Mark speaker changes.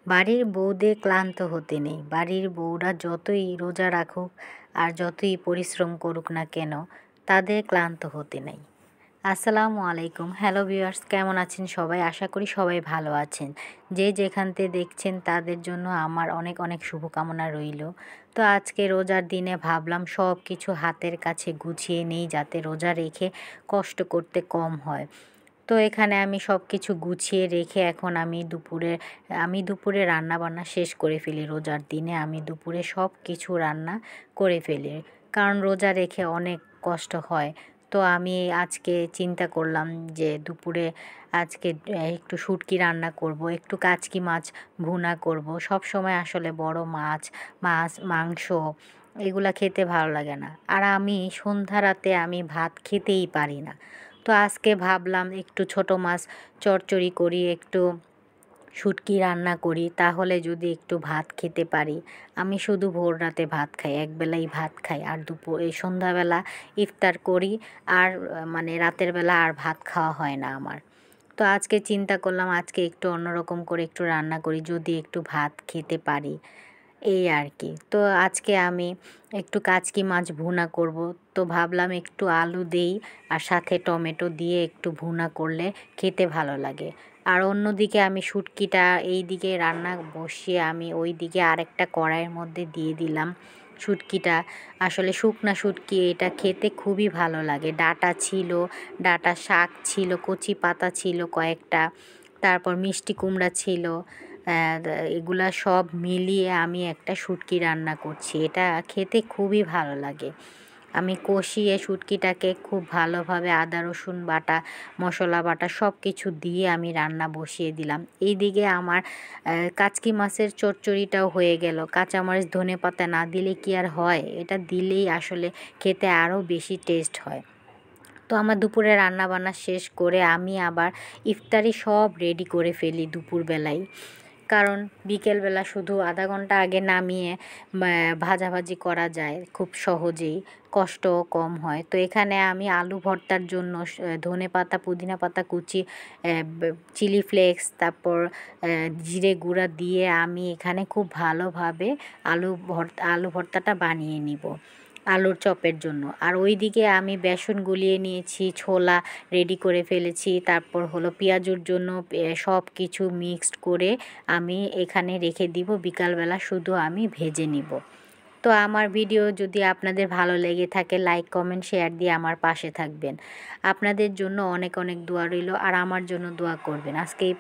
Speaker 1: বাড়ির বউদের ক্লান্ত হতে নেই। বাড়ির বউরা যতই রোজা রাখুক আর যতই পরিশ্রম করুক না কেন, তাদের ক্লান্ত হতে নেই। আসসালামু আলাইকুম। হ্যালো ভিউয়ার্স, কেমন আছেন সবাই? আশা করি সবাই ভালো আছেন। যে যেখান থেকে দেখছেন তাদের জন্য আমার অনেক অনেক শুভকামনা রইল। তো আজকে রোজার দিনে ভাবলাম সব কিছু হাতের কাছে গুছিয়ে নেই, যাতে রোজা রেখে কষ্ট করতে কম হয়। তো এখানে আমি সব কিছু গুছিয়ে রেখে এখন আমি দুপুরে রান্না বান্না শেষ করে ফেলি। রোজার দিনে আমি দুপুরে সব কিছু রান্না করে ফেলি, কারণ রোজা রেখে অনেক কষ্ট হয়। তো আমি আজকে চিন্তা করলাম যে দুপুরে আজকে একটু শুটকি রান্না করব, একটু কাচকি মাছ ভুনা করব। সব সময় আসলে বড় মাংস এগুলা খেতে ভালো লাগে না, আর আমি সন্ধ্যা রাতে আমি ভাত খেতেই পারি না। তো আজকে ভাবলাম একটু ছোট মাছ চচ্চড়ি করি, একটু শুটকি রান্না করি, তাহলে যদি একটু ভাত খেতে পারি। আমি শুধু ভোর রাতে ভাত খাই, একবেলাই ভাত খাই, আর এই সন্ধ্যাবেলা ইফতার করি। আর মানে রাতের বেলা আর ভাত খাওয়া হয় না আমার। তো আজকে চিন্তা করলাম আজকে একটু অন্যরকম করে একটু রান্না করি, যদি একটু ভাত খেতে পারি, এই আর কি। তো আজকে আমি একটু কাচকি মাছ ভুনা করব। তো ভাবলাম একটু আলু দেই আর সাথে টমেটো দিয়ে একটু ভুনা করলে খেতে ভালো লাগে। আর অন্যদিকে আমি শুটকিটা এই দিকে রান্না বসিয়ে আমি ওই দিকে আরেকটা কড়াইয়ের মধ্যে দিয়ে দিলাম শুটকিটা। আসলে শুকনা শুটকি, এটা খেতে খুবই ভালো লাগে। ডাঁটা ছিল, ডাঁটা শাক ছিল, কচি পাতা ছিল কয়েকটা, তারপর মিষ্টি কুমড়া ছিল। এগুলা সব মিলিয়ে আমি একটা শুটকি রান্না করছি। এটা খেতে খুবই ভালো লাগে। আমি কষিয়ে শুটকিটাকে খুব ভালোভাবে আদা রসুন বাটা, মশলা বাটা সব কিছু দিয়ে আমি রান্না বসিয়ে দিলাম। এইদিকে আমার কাচকি মাছের চচ্চড়িটাও হয়ে গেল। কাঁচামরিচ ধনেপাতা না দিলে কি আর হয়? এটা দিলেই আসলে খেতে আরও বেশি টেস্ট হয়। তো আমার দুপুরে রান্না বান্না শেষ করে আমি আবার ইফতারি সব রেডি করে ফেলি দুপুরবেলায়, কারণ বিকেলবেলা শুধু আধা ঘন্টা আগে নামিয়ে ভাজাভাজি করা যায় খুব সহজেই, কষ্টও কম হয়। তো এখানে আমি আলু ভর্তার জন্য ধনেপাতা পুদিনা পাতা কুচি, চিলি ফ্লেক্স, তারপর জিরে গুঁড়া দিয়ে আমি এখানে খুব ভালোভাবে আলু ভর্তাটা বানিয়ে নিব আলুর চপের জন্য। আর ওইদিকে আমি বেসন গুলিয়ে নিয়েছি, ছোলা রেডি করে ফেলেছি, তারপর হলো পেঁয়াজুর জন্য সব কিছু মিক্সড করে আমি এখানে রেখে দিব। বিকালবেলা শুধু আমি ভেজে নিব। তো আমার ভিডিও যদি আপনাদের ভালো লেগে থাকে, লাইক কমেন্ট শেয়ার দিয়ে আমার পাশে থাকবেন। আপনাদের জন্য অনেক অনেক দোয়া রইল, আর আমার জন্য দোয়া করবেন। আজকে এই